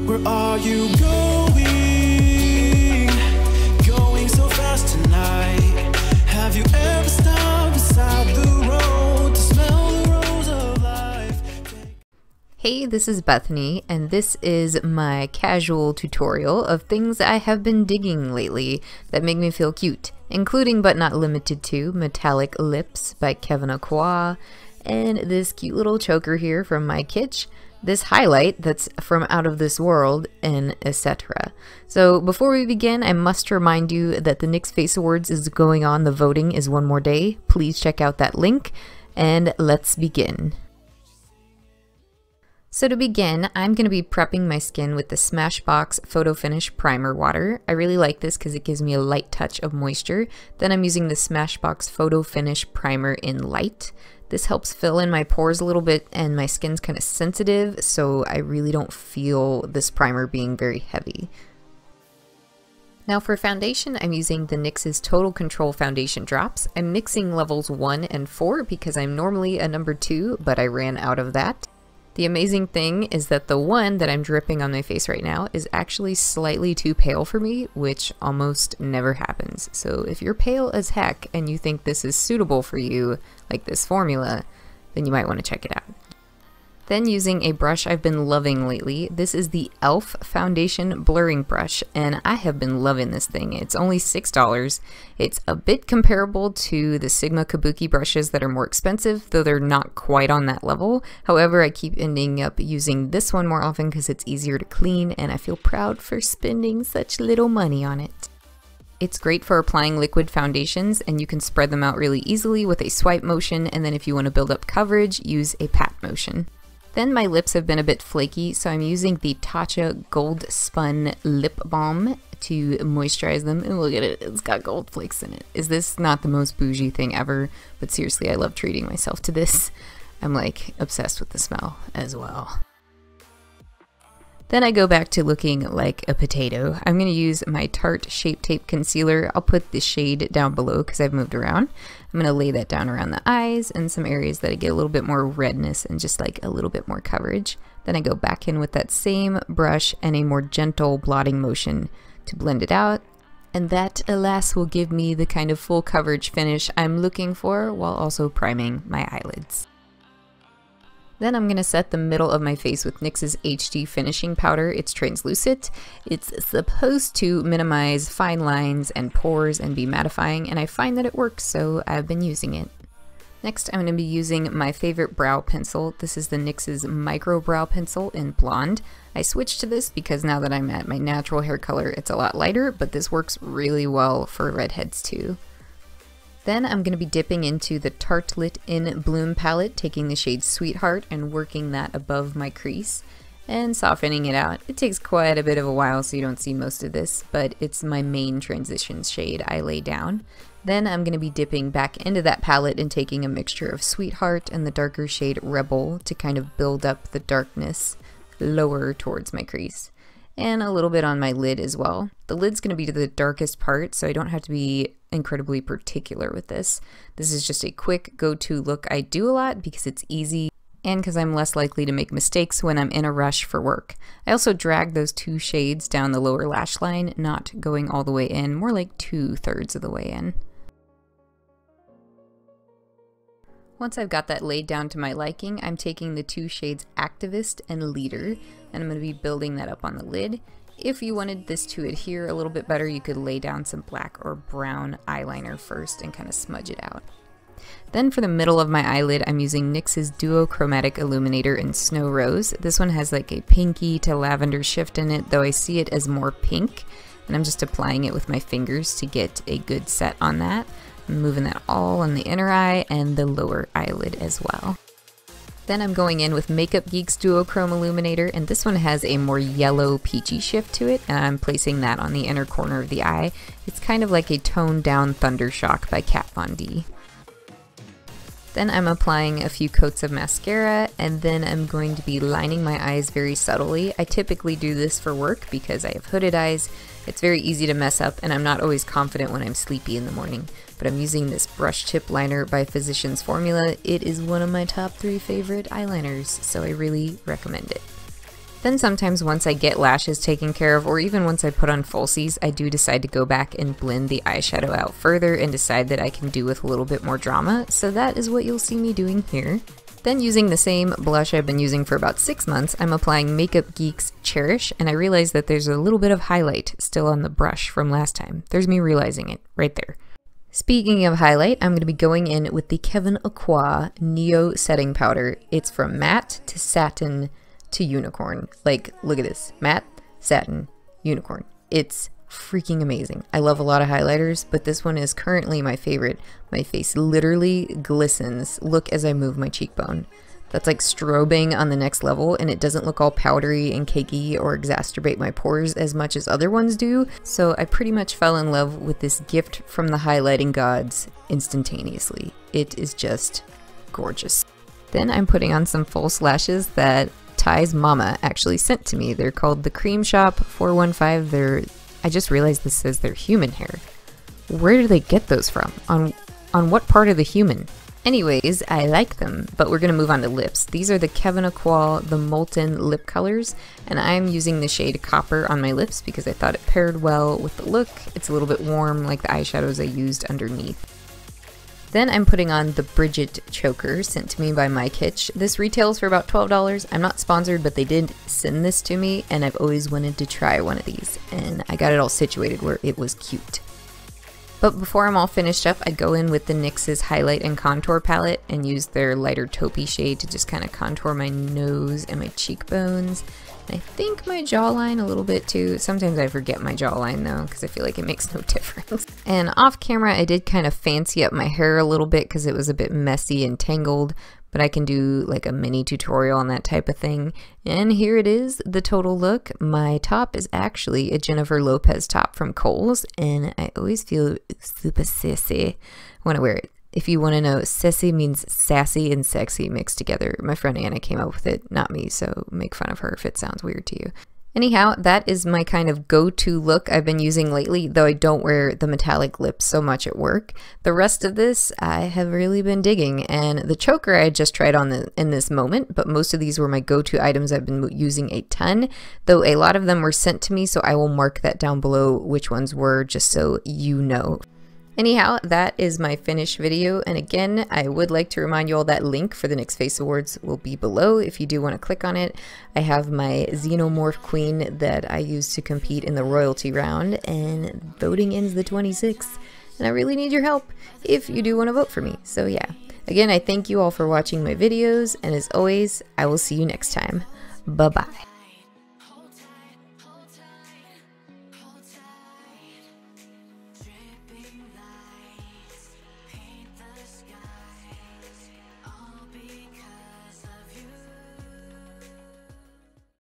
Where are you going? Going so fast tonight. Have you ever stopped beside the road to smell the rose of life? Hey, this is Bethany, and this is my casual tutorial of things I have been digging lately that make me feel cute, including but not limited to Metallic Lips by Kevin Aucoin, and this cute little choker here from MyKitsch, this highlight that's from Out of This World, and etc. So before we begin, I must remind you that the NYX Face Awards is going on. The voting is one more day. Please check out that link, and let's begin. So to begin, I'm going to be prepping my skin with the Smashbox Photo Finish Primer Water. I really like this because it gives me a light touch of moisture. Then I'm using the Smashbox Photo Finish Primer in Light. This helps fill in my pores a little bit, and my skin's kind of sensitive, so I really don't feel this primer being very heavy. Now for foundation, I'm using the NYX's Total Control Foundation Drops. I'm mixing levels 1 and 4 because I'm normally a number 2, but I ran out of that. The amazing thing is that the one that I'm dripping on my face right now is actually slightly too pale for me, which almost never happens. So if you're pale as heck and you think this is suitable for you, like this formula, then you might want to check it out. Then using a brush I've been loving lately, this is the e.l.f. Foundation Blurring Brush, and I have been loving this thing. It's only $6. It's a bit comparable to the Sigma Kabuki brushes that are more expensive, though they're not quite on that level. However, I keep ending up using this one more often because it's easier to clean, and I feel proud for spending such little money on it. It's great for applying liquid foundations, and you can spread them out really easily with a swipe motion, and then if you want to build up coverage, use a pat motion. Then my lips have been a bit flaky, so I'm using the Tatch Gold Spun Lip Balm to moisturize them. And look at it, it's got gold flakes in it. Is this not the most bougie thing ever? But seriously, I love treating myself to this. I'm like obsessed with the smell as well. Then I go back to looking like a potato. I'm going to use my Tarte Shape Tape Concealer. I'll put the shade down below because I've moved around. I'm going to lay that down around the eyes and some areas that I get a little bit more redness and just like a little bit more coverage. Then I go back in with that same brush and a more gentle blotting motion to blend it out. And that, alas, will give me the kind of full coverage finish I'm looking for while also priming my eyelids. Then I'm going to set the middle of my face with NYX's HD Finishing Powder. It's translucent. It's supposed to minimize fine lines and pores and be mattifying, and I find that it works, so I've been using it. Next, I'm going to be using my favorite brow pencil. This is the NYX's Micro Brow Pencil in Blonde. I switched to this because now that I'm at my natural hair color, it's a lot lighter, but this works really well for redheads too. Then I'm going to be dipping into the Tartelette in Bloom palette, taking the shade Sweetheart and working that above my crease and softening it out. It takes quite a bit of a while, so you don't see most of this, but it's my main transition shade I lay down. Then I'm going to be dipping back into that palette and taking a mixture of Sweetheart and the darker shade Rebel to kind of build up the darkness lower towards my crease. And a little bit on my lid as well. The lid's going to be to the darkest part, so I don't have to be incredibly particular with this. This is just a quick go-to look I do a lot because it's easy and because I'm less likely to make mistakes when I'm in a rush for work. I also drag those two shades down the lower lash line, not going all the way in, more like 2/3 of the way in. Once I've got that laid down to my liking, I'm taking the two shades Activist and Leader, and I'm going to be building that up on the lid. If you wanted this to adhere a little bit better, you could lay down some black or brown eyeliner first and kind of smudge it out. Then for the middle of my eyelid, I'm using NYX's Duochromatic Illuminator in Snow Rose. This one has like a pinky to lavender shift in it, though I see it as more pink, and I'm just applying it with my fingers to get a good set on that. I'm moving that all on the inner eye and the lower eyelid as well. Then I'm going in with Makeup Geek's Duochrome Illuminator, and this one has a more yellow peachy shift to it, and I'm placing that on the inner corner of the eye. It's kind of like a toned down Thunder Shock by Kat Von D. Then I'm applying a few coats of mascara, and then I'm going to be lining my eyes very subtly. I typically do this for work because I have hooded eyes. It's very easy to mess up, and I'm not always confident when I'm sleepy in the morning. But I'm using this brush tip liner by Physicians Formula. It is one of my top 3 favorite eyeliners, so I really recommend it. Then sometimes once I get lashes taken care of, or even once I put on falsies, I do decide to go back and blend the eyeshadow out further and decide that I can do with a little bit more drama, so that is what you'll see me doing here. Then using the same blush I've been using for about 6 months, I'm applying Makeup Geek's Cherish, and I realize that there's a little bit of highlight still on the brush from last time. There's me realizing it, right there. Speaking of highlight, I'm going to be going in with the Kevyn Aucoin Neo Setting Powder. It's from matte to satin to unicorn. Like, look at this. Matte, satin, unicorn. It's freaking amazing. I love a lot of highlighters, but this one is currently my favorite. My face literally glistens. Look as I move my cheekbone. That's like strobing on the next level, and it doesn't look all powdery and cakey or exacerbate my pores as much as other ones do. So I pretty much fell in love with this gift from the highlighting gods instantaneously. It is just gorgeous. Then I'm putting on some false lashes that Ty's mama actually sent to me. They're called the Cream Shop 415. I just realized this says they're human hair. Where do they get those from? On what part of the human? Anyways, I like them, but we're going to move on to lips. These are the Kevyn Aucoin, the Molten lip colors, and I'm using the shade Copper on my lips because I thought it paired well with the look. It's a little bit warm like the eyeshadows I used underneath. Then I'm putting on the Bridgette choker sent to me by MyKitsch. This retails for about $12. I'm not sponsored, but they did send this to me, and I've always wanted to try one of these, and I got it all situated where it was cute. But before I'm all finished up, I go in with the NYX's Highlight and Contour palette and use their lighter taupey shade to just kind of contour my nose and my cheekbones. And I think my jawline a little bit too. Sometimes I forget my jawline though, because I feel like it makes no difference. And off camera, I did kind of fancy up my hair a little bit because it was a bit messy and tangled. But I can do like a mini tutorial on that type of thing. And here it is, the total look. My top is actually a Jennifer Lopez top from Kohl's, and I always feel super sassy when I wear it. If you want to know, sessy means sassy and sexy mixed together. My friend Anna came up with it, not me, so make fun of her if it sounds weird to you. Anyhow, that is my kind of go-to look I've been using lately, though I don't wear the metallic lips so much at work. The rest of this I have really been digging, and the choker I just tried on in this moment, but most of these were my go-to items I've been using a ton, though a lot of them were sent to me, so I will mark that down below which ones were, just so you know. Anyhow, that is my finished video, and again, I would like to remind you all that link for the NYX Face Awards will be below if you do want to click on it. I have my Xenomorph Queen that I used to compete in the royalty round, and voting ends the 26th, and I really need your help if you do want to vote for me. So yeah, again, I thank you all for watching my videos, and as always, I will see you next time. Bye-bye.